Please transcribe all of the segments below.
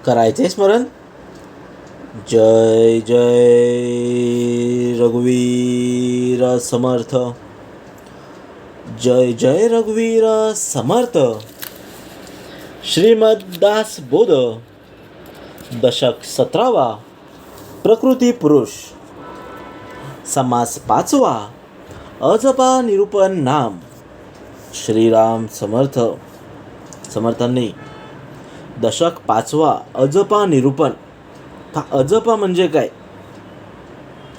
करायचे स्मरण. जय जय रघुवीर समर्थ. जय जय रघुवीर समर्थ. श्रीमद्दास बोध दशक 17वा. प्रकृती पुरुष. समास 5वा. अजपा निरूपण नाम. श्रीराम समर्थ. समर्थांनी दशक 5वा अजपा निरूपण. हा अजपा म्हणजे काय?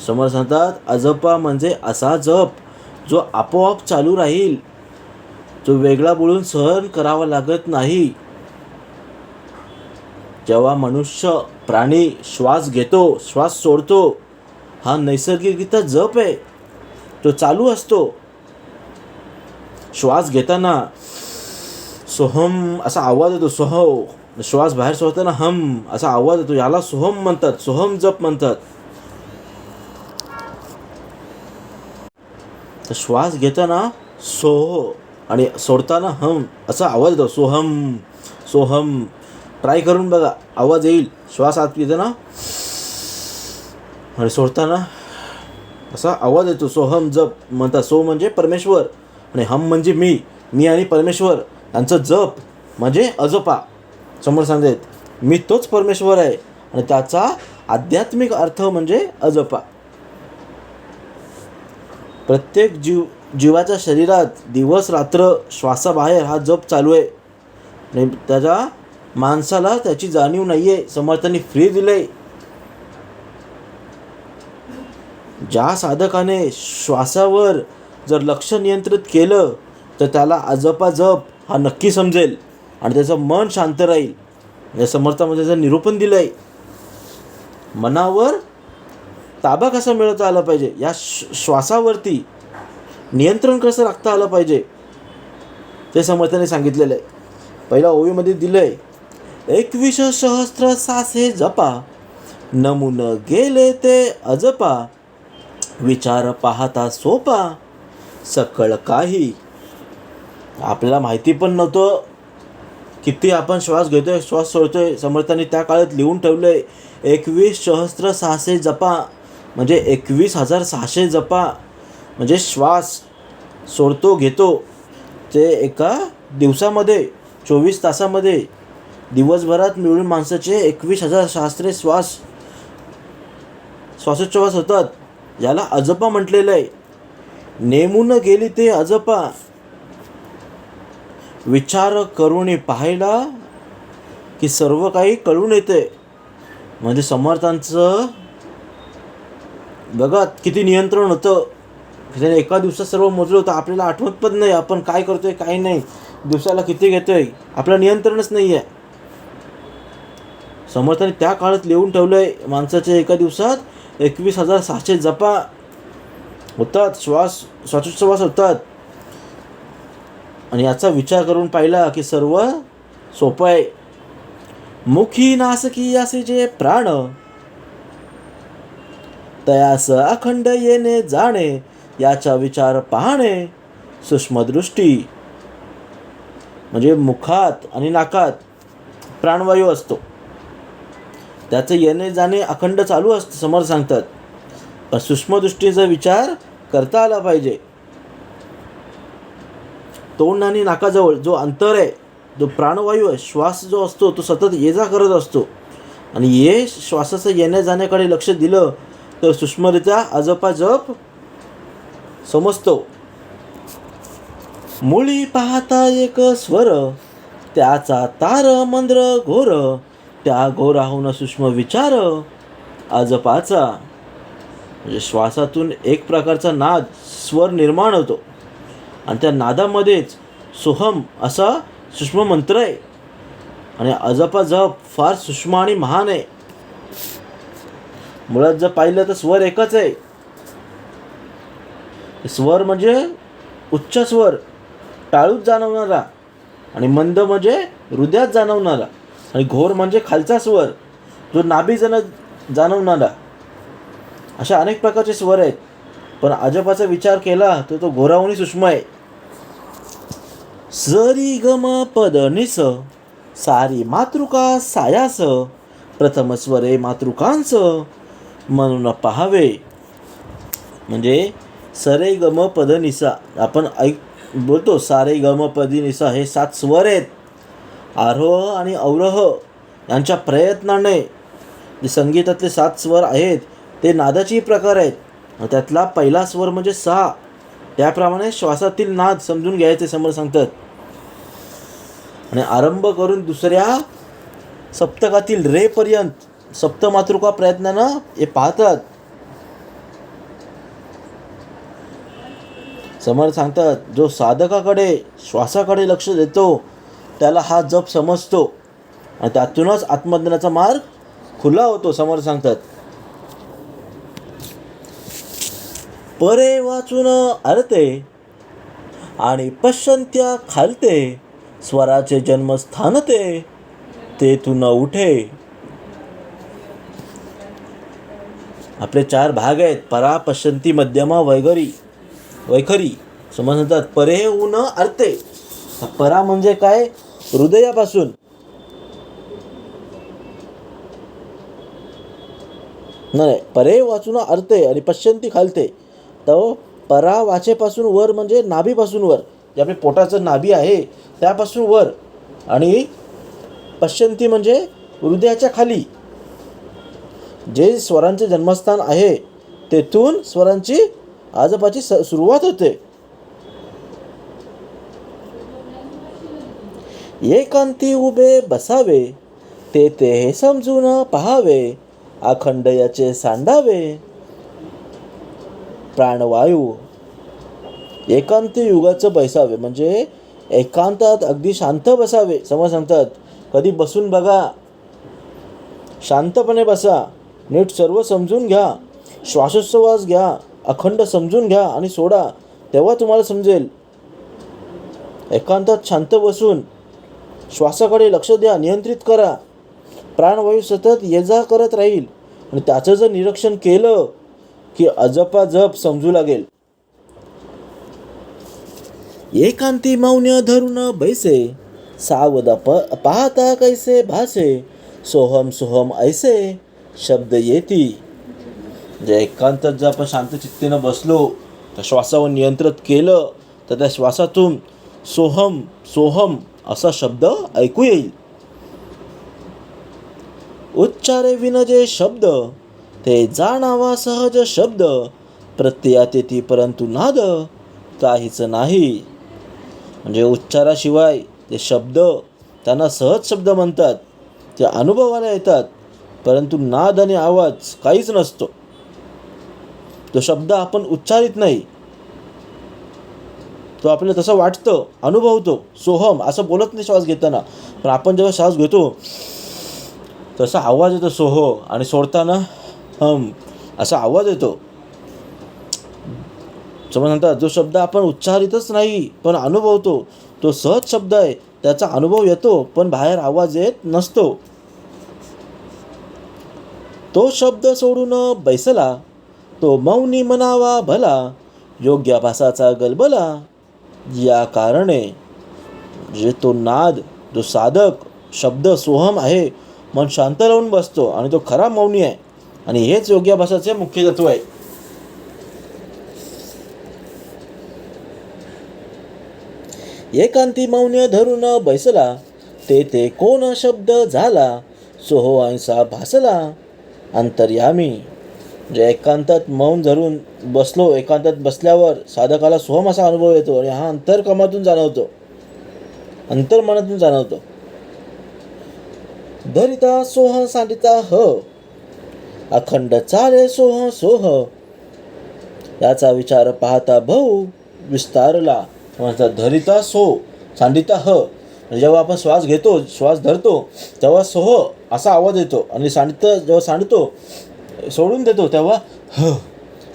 समर्थ सांगतात, अजपा म्हणजे असा जप जो आपोआप चालू राहील, जो वेगळा बोलून सहन करावा लागत नाही. जेव्हा मनुष्य प्राणी श्वास घेतो, श्वास सोडतो, हा नैसर्गिकरित्या जप आहे, तो चालू असतो. श्वास घेताना सोहम असा आवाज येतो, सोह. श्वास बाहेर सोडताना हम असा आवाज येतो, याला सोहम म्हणतात, सोहम जप म्हणतात. तर श्वास घेताना सोह आणि सोडताना हम असा आवाज येतो, सोहम सोहम. ट्राय करून बघा, आवाज येईल. श्वास आत घेताना आणि सोडताना असा आवाज येतो, सोहम जप म्हणतात. सो म्हणजे परमेश्वर आणि हम म्हणजे मी आणि परमेश्वर यांचं जप म्हणजे अजपा. समोर सांगतात, मी तोच परमेश्वर आहे आणि त्याचा आध्यात्मिक अर्थ म्हणजे अजपा. प्रत्येक जीवाच्या शरीरात दिवस रात्र श्वासाबाहेर हा जप चालू आहे आणि त्याच्या माणसाला त्याची जाणीव नाही आहे. समर्थांनी फ्री दिले. ज्या साधकाने श्वासावर जर लक्ष नियंत्रित केलं तर त्याला अजपा जप हा नक्की समजेल आणि त्याचं मन शांत राहील. या समर्थामध्ये त्याचं निरूपण दिलं आहे. मनावर ताबा कसा मिळवता आला पाहिजे, या श्वासावरती नियंत्रण कसं राखता आलं पाहिजे, ते समर्थाने सांगितलेलं आहे. पहिल्या ओवीमध्ये दिलं आहे, 21 सहस्त्र सासे जपा, नमून गेले ते अजपा, विचार पाहता सोपा, सकळ काही. आपल्याला माहिती पण नव्हतं किती आपण श्वास घेतोय, श्वास सोडतोय. समर्थांनी त्या काळात लिहून ठेवलं आहे, 21 सहस्त्र सासे जपा म्हणजे 21,600 जपा म्हणजे श्वास सोडतो घेतो ते एका दिवसामध्ये, 24 तासामध्ये, दिवसभरात मिळून माणसाचे 21,600 श्वासोच्छ्वास होतात. याला अजपा म्हटलेलं आहे. नेमून गेली ते अजपा, विचार करून पाहिला की सर्व काही कळून येते. म्हणजे समर्थांचं बघा किती नियंत्रण होतं. त्याने एका दिवसात सर्व मोजलं होतं. आपल्याला आठवत पण नाही आपण काय करतोय काय नाही, दिवसाला किती घेतोय, आपलं नियंत्रणच नाही आहे. समर्थांनी त्या काळात लिहून ठेवलंय, माणसाचे एका दिवसात 21,600 जपा होतात, श्वासोच्छ्वास होतात. आणि याचा विचार करून पाहिला की सर्व सोपं आहे. मुखी नासकी असे जे प्राण, तयास अखंड येणे जाणे, याचा विचार पाहणे सूक्ष्मदृष्टी. म्हणजे मुखात आणि नाकात प्राणवायू असतो, त्याचं येणे जाणे अखंड चालू असतं. समर्थ सांगतात, पण सूक्ष्मदृष्टीचा विचार करता आला पाहिजे. तोंड आणि नाकाजवळ जो अंतर आहे, जो प्राणवायू आहे, श्वास जो असतो तो सतत ये जा करत असतो. आणि ये श्वासाचं येण्या जाण्याकडे लक्ष दिलं तर सूक्ष्मरित्या अजपा जप समजतो. मुळी पाहता एक स्वर, त्याचा तार मंद्र घोर, त्या घोराहून सूक्ष्म विचार अजपाचा. म्हणजे श्वासातून एक प्रकारचा नाद स्वर निर्माण होतो आणि त्या नादामध्येच सोहम असा सूक्ष्म मंत्र आहे. आणि अजपा जप फार सूक्ष्म आणि महान आहे. मुळात जर पाहिलं तर स्वर एकच आहे. स्वर म्हणजे उच्च स्वर, टाळूत जाणवणारा, आणि मंद म्हणजे हृदयात जाणवणारा, आणि घोर म्हणजे खालचा स्वर जो नाभी जाणवणारा. अशा अनेक प्रकारचे स्वर आहेत. पण अजपाचा विचार केला तर तो घोराहूनही सूक्ष्म आहे. सरी गम पद निस, सारी मातृका सायास, प्रथम स्वरे मातृकांच म्हणून पहावे. म्हणजे सरे गम पद निसा, आपण बोलतो सारे गम पदी निसा हे 7 स्वर आहेत. आरोह आणि अवरोह यांच्या प्रयत्नाने जे संगीतातले 7 स्वर आहेत ते नादाची प्रकार आहेत. त्यातला पहिला स्वर म्हणजे सा. त्याप्रमाणे श्वासातील नाद समजून घ्यायचे समोर सांगतात. आणि आरंभ करून दुसऱ्या सप्तकातील रे पर्यंत सप्तमातृका प्रयत्नानं हे पाहतात. समर्थ सांगतात, जो साधकाकडे श्वासाकडे लक्ष देतो त्याला हा जप समजतो आणि त्यातूनच आत्मज्ञानाचा मार्ग खुला होतो. समर्थ सांगतात, परे वाचून अर्थे आणि पश्यंत्या खालते, स्वराचे जन्मस्थान ते तू न उठे. आपले 4 भाग आहेत, परा, पश्यंती, मध्यमा, वैखरी. समज म्हणतात परे उन अर्थे. परा म्हणजे काय? हृदयापासून. नाही, परे वाचून अर्थे आणि पश्यंती खालते. तर परा वाचेपासून वर म्हणजे नाभीपासून वर, जे आपले पोटाचं नाभी आहे त्यापासून वर. आणि पश्यंती म्हणजे हृदयाच्या खाली, जे स्वरांचे जन्मस्थान आहे तेथून स्वरांची आजपाची सुरुवात होते. एकांती उभे बसावे, ते समजून पहावे, अखंड याचे सांडावे प्राणवायू. एकांती युगाचं बैसावे म्हणजे एकांतात अगदी शांत बसावे. समज सांगतात, कधी बसून बघा, शांतपणे बसा, नीट सर्व समजून घ्या, श्वासोच्छ्वास घ्या, अखंड समजून घ्या आणि सोडा, तेव्हा तुम्हाला समजेल. एकांतात शांत बसून श्वासाकडे लक्ष द्या, नियंत्रित करा. प्राणवायू सतत ये जा करत राहील आणि त्याचं जर निरीक्षण केलं की अजपा जप समजू लागेल. एकांती मौन्य धरून बैसे, सावध पाहता कैसे भासे, सोहम सोहम ऐसे शब्द येती. जे एकांतात जर आपण शांत चित्तेनं बसलो, त्या श्वासावर नियंत्रित केलं तर त्या श्वासातून सोहम सोहम असा शब्द ऐकू येईल. उच्चारे विनजे शब्द, ते जाणावा सहज शब्द, प्रत्ययात येती परंतु नाद काहीच नाही. म्हणजे उच्चाराशिवाय ते शब्द त्यांना सहज शब्द म्हणतात, ते अनुभवाला येतात, परंतु नाद आणि आवाज काहीच नसतो. तो शब्द आपण उच्चारित नाही, तो आपल्याला तसं वाटतं, अनुभवतो. सोहम असं बोलत नाही श्वास घेताना, पण आपण जेव्हा श्वास घेतो तसा आवाज येतो सोहो, आणि सोडताना हम असा आवाज येतो. समज म्हणतात, जो शब्द आपण उच्चारितच नाही पण अनुभवतो तो सहज शब्द आहे, त्याचा अनुभव येतो पण बाहेर आवाज येत नसतो. तो शब्द सोडून बैसला, तो मौनी म्हणावा भला, योग्याभासाचा गलबला. या कारणे जे तो नाद, जो साधक शब्द सोहम आहे, मन शांत राहून बसतो आणि तो खरा मौनी आहे. आणि हेच योग्याभासाचे मुख्य तत्व आहे. एकांती मौन्य धरून बैसला, ते कोण शब्द झाला, सोहो ऐसा भासला अंतर्यामी. जे एकांतात मौन धरून बसलो, एकांतात बसल्यावर साधकाला सोहम असा अनुभव येतो आणि हा अंतर्कमातून जाणवतो, अंतर्मनातून जाणवतो. धरिता सोह सांडिता ह, अखंड चाले सोह सोह, याचा विचार पाहता भाऊ विस्तारला. म्हणतात धरिता सो सांडिता ह, जेव्हा आपण श्वास घेतो, श्वास धरतो तेव्हा सोह असा आवाज येतो, आणि जेव्हा सांडतो, सोडून देतो तेव्हा ह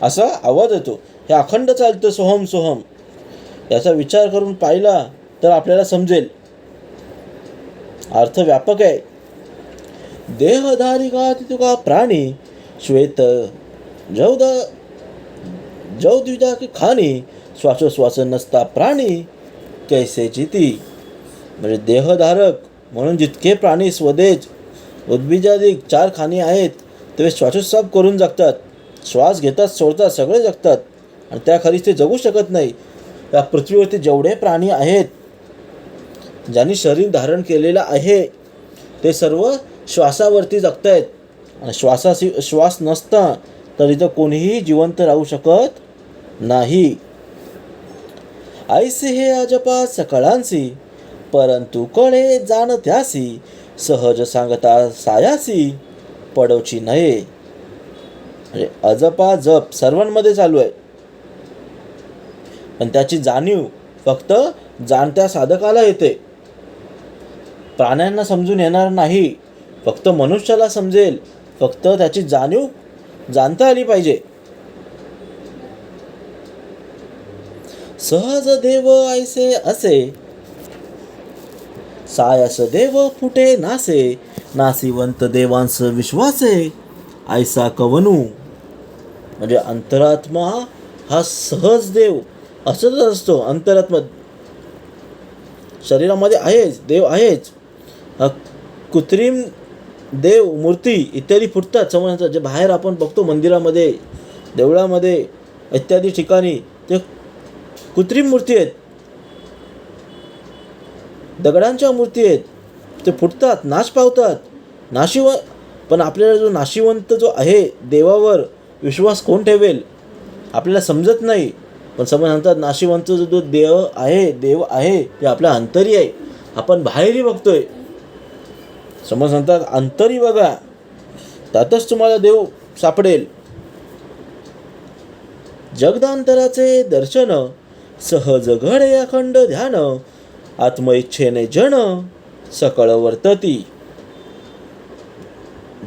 असा आवाज येतो. हे अखंड चालतं सोहम सोहम. याचा विचार करून पाहिला तर आपल्याला समजेल, अर्थ व्यापक आहे. देहधारी का तुका प्राणी, श्वेत जवद्विजा की खाणी, श्वासोश्वास नसता प्राणी कैसे चिती. म्हणजे देहधारक म्हणून जितके प्राणी स्वदेश उद्भिजादिक 4 खाणी आहेत ते श्वासोच्छ्वास करून जगतात. श्वास घेतात सोडतात सगळे जगतात आणि त्याखाली ते जगू शकत नाही. या पृथ्वीवरती जेवढे प्राणी आहेत ज्यांनी शरीर धारण केलेलं आहे ते सर्व श्वासावरती जगत आहेत. आणि श्वास नसता तर इथं कोणीही जिवंत राहू शकत नाही. ऐसे हे अजपा सकळांसी परंतु कळे जाण त्यासी सहज सांगता सायासी पडोची नये. म्हणजे अजपा जप सर्वांमध्ये चालू आहे पण त्याची जाणीव फक्त जाणत्या साधकाला येते. प्राण्यांना समजून येणार नाही, फक्त मनुष्याला समजेल. फक्त त्याची जाणीव जाणता आली पाहिजे. सहज देव ऐसे असे सायस देव फुटे नासे नासिवंत देवांस विश्वासे ऐसा कवनू. म्हणजे अंतरात्मा हा सहज देव असंच असतो. अंतरात्मा शरीरामध्ये आहेच, देव आहेच. कृत्रिम देव मूर्ती इत्यादी फुटतात समजतात. जे बाहेर आपण बघतो मंदिरामध्ये देवळामध्ये इत्यादी ठिकाणी ते कृत्रिम मूर्ती आहेत, दगडांच्या मूर्ती आहेत. ते फुटतात, नाश पावतात, पण आपल्याला जो नाशिवंत जो आहे देवावर विश्वास कोण ठेवेल आपल्याला समजत नाही. पण समज म्हणतात नाशिवंत जो देव आहे ते आपल्या अंतरी आहे. आपण बाहेरही बघतोय, समज म्हणतात अंतरी बघा त्यातच तुम्हाला देव सापडेल. जगदांतराचे दर्शन सहज घडे अखंड ध्यान आत्मइच्छेने जन सकळ वर्तती.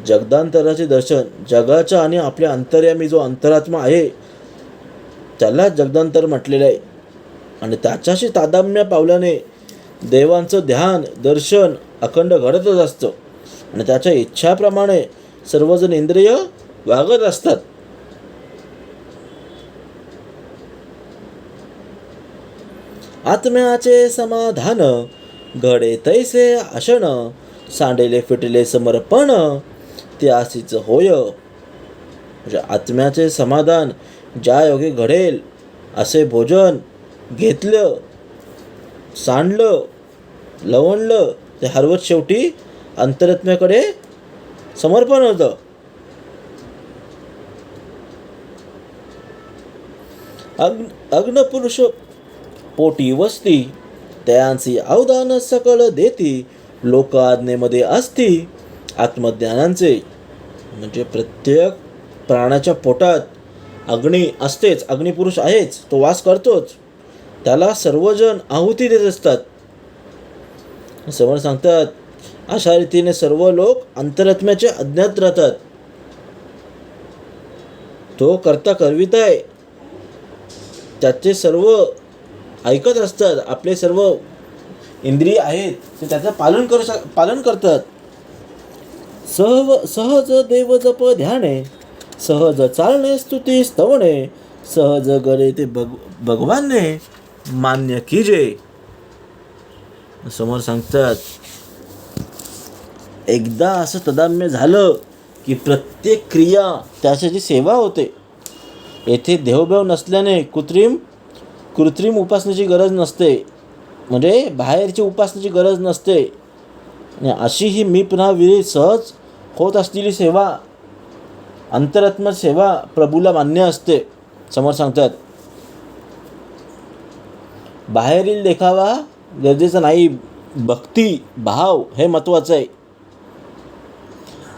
जगदांतराचे दर्शन, जगाच्या आणि आपल्या अंतर्यामी जो अंतरात्मा आहे त्याला जगदांतर म्हटलेलं आहे. आणि त्याच्याशी तादात्म्य पावल्याने देवांचं ध्यान दर्शन अखंड घडतच असतं आणि त्याच्या इच्छाप्रमाणे सर्वजण इंद्रिय वागत असतात. आत्म्याचे समाधान घडे तैसे आशण सांडेले फिटले समर्पण त्यासीच होय. म्हणजे आत्म्याचे समाधान ज्या योगी घडेल असे भोजन घेतलं, सांडलं, लवणलं ते हरवत शेवटी अंतरात्म्याकडे समर्पण होतं. अग्नपुरुष पोटी वसती त्यांची अवदान सकळ देती लोक आज्ञेमध्ये असती आत्मज्ञानांचे. म्हणजे प्रत्येक प्राण्याच्या पोटात अग्नी असतेच, अग्निपुरुष आहेच, तो वास करतोच. त्याला सर्वजण आहुती देत असतात. समोर सांगतात अशा रीतीने सर्व लोक अंतरात्म्याचे अज्ञात राहतात. तो करता करविता आहे, त्याचे सर्व ऐकत असतात. आपले सर्व इंद्रिय आहेत ते त्याचं पालन करतात. सहज देव जप ध्याने सहज चालणे स्तुती स्तवणे सहज गरे ते भगवानने मान्य कीजे. समोर सांगतात एकदा असं तदाम्य झालं की प्रत्येक क्रिया त्याची सेवा होते. येथे देवभाव नसल्याने कृत्रिम उपासनेची गरज नसते, म्हणजे बाहेरची उपासनेची गरज नसते. आणि अशी ही मी पुन्हा विरहित सहज होत असलेली सेवा, अंतरात्मा सेवा प्रभूला मान्य असते. समोर सांगतात बाहेरील देखावा गरजेचा नाही, भक्ती भाव हे महत्त्वाचं आहे.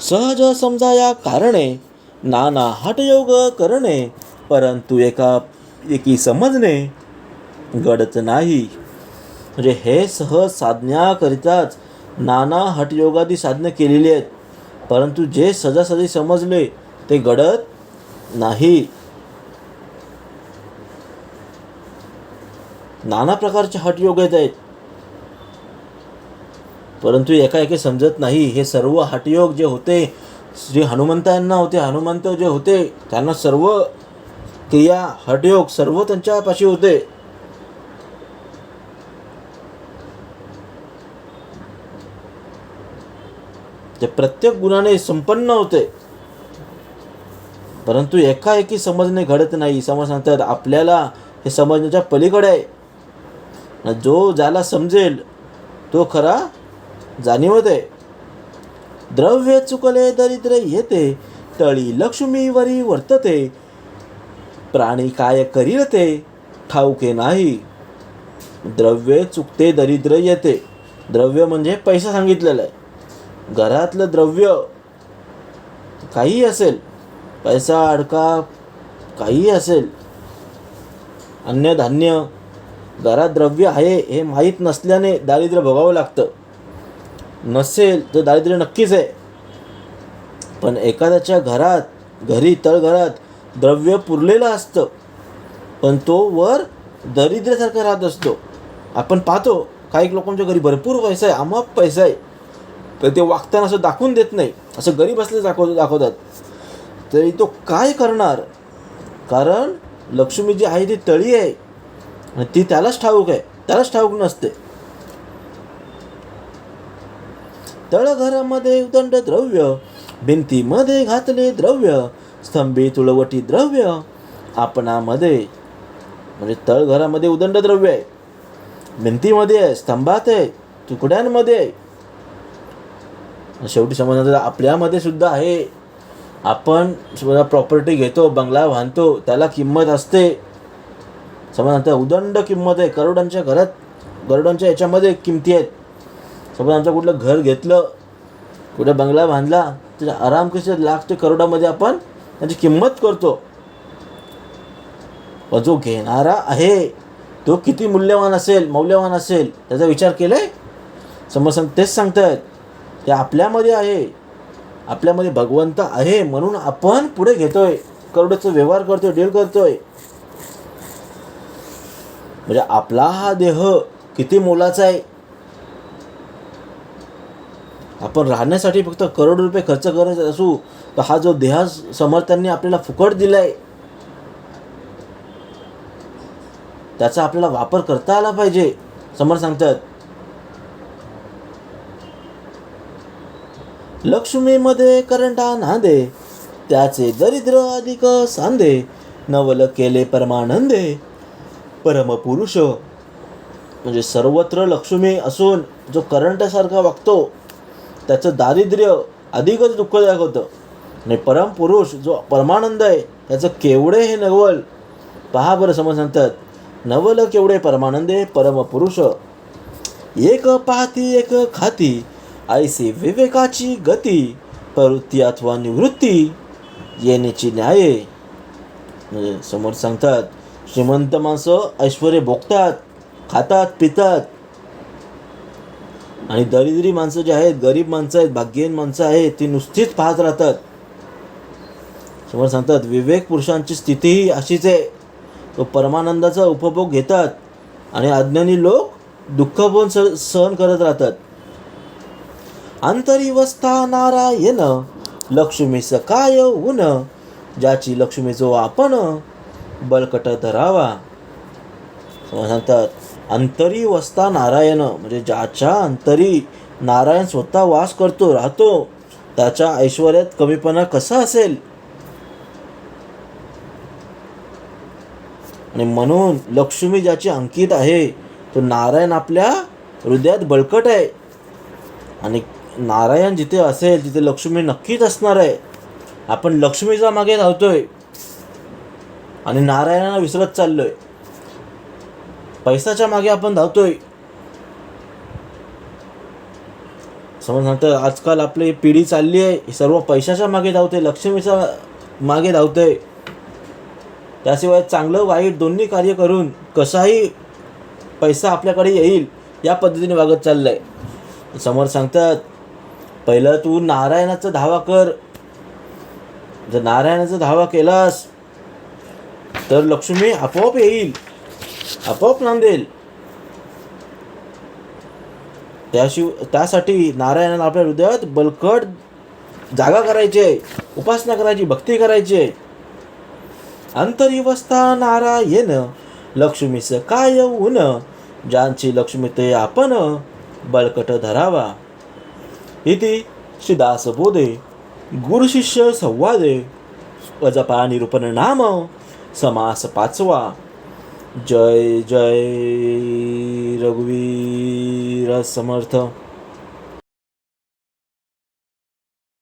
सहज समजाया कारणे नाना हटयोग करणे परंतु एकी समजणे घडत नाही. म्हणजे हे सहज साधण्याकरिताच नाना हटयोगादी साधनं केलेली आहेत, परंतु जे सहजासहजी समजले ते घडत नाही. नाना प्रकारचे हटयोग आहेत परंतु एकाएकी समजत नाही. हे सर्व हटयोग जे होते श्री हनुमंतांना होते, हनुमंत जे होते त्यांना सर्व क्रिया हटयोग सर्व त्यांच्यापाशी होते. ते प्रत्येक गुणाने संपन्न होते. परंतु एकाएकी समजणे घडत नाही. समज सांगतात आपल्याला हे समजण्याच्या पलीकडे आहे. जो ज्याला समजेल तो खरा जाणीवत आहे. द्रव्य चुकले दरिद्र येते, तळी लक्ष्मीवरी वर्तते. प्राणी काय करील ते ठाऊके नाही. द्रव्य चुकते दरिद्र येते. द्रव्य म्हणजे पैसा सांगितलेला आहे. घरातलं द्रव्य काहीही असेल, पैसा अडका काहीही असेल, अन्नधान्य, घरात द्रव्य आहे हे माहीत नसल्याने दारिद्र्य भोगावं लागतं. नसेल तर दारिद्र्य नक्कीच आहे. पण एखाद्याच्या घरी तळघरात द्रव्य पुरलेलं असतं, पण तो वर दरिद्र्यासारखा राहत असतो. आपण पाहतो काही लोकांच्या घरी भरपूर पैसा आहे, अमाप पैसा आहे, तर ते वागताना असं दाखवून देत नाही, असं गरीब असले दाखवतात. तरी तो काय करणार? कारण लक्ष्मी जी आहे ती तळी आहे आणि ती त्यालाच ठाऊक आहे, त्यालाच ठाऊक नसते. तळघरामध्ये उदंड द्रव्य, भिंतीमध्ये घातले द्रव्य, स्तंभी तुळवटी द्रव्य आपणामध्ये. म्हणजे तळघरामध्ये उदंड द्रव्य आहे, भिंतीमध्ये आहे, स्तंभात आहे, तुकड्यांमध्ये आहे. शेवटी समजणार आपल्यामध्ये सुद्धा आहे. आपण प्रॉपर्टी घेतो, बंगला बांधतो, त्याला किंमत असते. समजणार उदंड किंमत आहे. करोडांच्या याच्यामध्ये किमती आहेत. समज आमचं कुठलं घर घेतलं, कुठं बंगला बांधला, त्याच्या आरामशीर लाख ते करोडामध्ये आपण त्याची किंमत करतो. पण जो घेणारा आहे तो किती मौल्यवान असेल त्याचा विचार केलाय? समज तेच सांगतायत ते आपल्यामध्ये आहे, आपल्यामध्ये भगवंत आहे, म्हणून आपण पुढे घेतोय, करोडाचा व्यवहार करतोय, डील करतोय. म्हणजे आपला हा देह किती मोलाचा आहे. आपण राहण्यासाठी फक्त करोड रुपये खर्च करायचे असू तर हा जो देह समर्थांनी आपल्याला फुकट दिलाय त्याचा आपल्याला वापर करता आला पाहिजे. समर्थ सांगतात लक्ष्मीमध्ये करंटा नांदे, त्याचे दरिद्र अधिक सांदे. नवल केले परमानंदे, परमपुरुष. म्हणजे सर्वत्र लक्ष्मी असून जो करंटासारखा वागतो त्याचं दारिद्र्य अधिकच दुःखदायक होतं. आणि परमपुरुष जो परमानंद आहे त्याचं केवढे हे नवल पहा बरं. समज सांगतात नवल केवढे परमानंदे परमपुरुष. एक पाहती एक खाती, ऐसे विवेकाची गती. प्रवृत्ती अथवा निवृत्ती येण्याची न्याय. म्हणजे समोर सांगतात श्रीमंत माणसं ऐश्वर्य भोगतात, खातात, पितात. आणि दरिद्री माणसं जे आहेत, गरीब माणसं आहेत, भाग्यहीन माणसं आहेत, ती नुसतीच पाहत राहतात. समोर सांगतात विवेक पुरुषांची स्थितीही अशीच आहे. तो परमानंदाचा उपभोग घेतात आणि अज्ञानी लोक दुःख पण सहन करत राहतात. अंतरीवस्था नारायण, लक्ष्मीस काय ऊन. ज्याची लक्ष्मी जो आपण बळकट धरावा. समोर सांगतात अंतरी वसता नारायण, म्हणजे ज्याच्या अंतरी नारायण स्वतः वास करतो, राहतो, त्याच्या ऐश्वर्यात कमीपणा कसा असेल. आणि म्हणून लक्ष्मी ज्याची अंकित आहे तो नारायण आपल्या हृदयात बळकट आहे. आणि नारायण जिथे असेल तिथे लक्ष्मी नक्कीच असणार आहे. आपण लक्ष्मीच्या मागे धावतोय आणि नारायणाला विसरत चाललोय. पैशाच्या मागे आपण धावतोय. समज नंतर आजकाल आपली पिढी चालली आहे सर्व पैशाच्या मागे धावते, लक्ष्मीच्या मागे धावते. त्याशिवाय चांगलं वाईट दोन्ही कार्य करून कसाही पैसा आपल्याकडे येईल या पद्धतीने वागत चाललंय. समोर सांगतात पहिलं तू नारायणाचा धावा कर. जर नारायणाचा धावा केलास तर लक्ष्मी आपोआप येईल, आपोआप नांदेल. त्यासाठी नारायणाला आपल्या हृदयात बळकट जागा करायची आहे, उपासना करायची, भक्ती करायची. अंतरीवस्था नारायण, लक्ष्मीस काय ऊन. ज्यांची लक्ष्मी ते आपण बळकट धरावा. इति श्री दासबोधे गुरुशिष्य संवादे अजपा निरूपण नाम समास 5वा. जय जय रघुवीर समर्थ.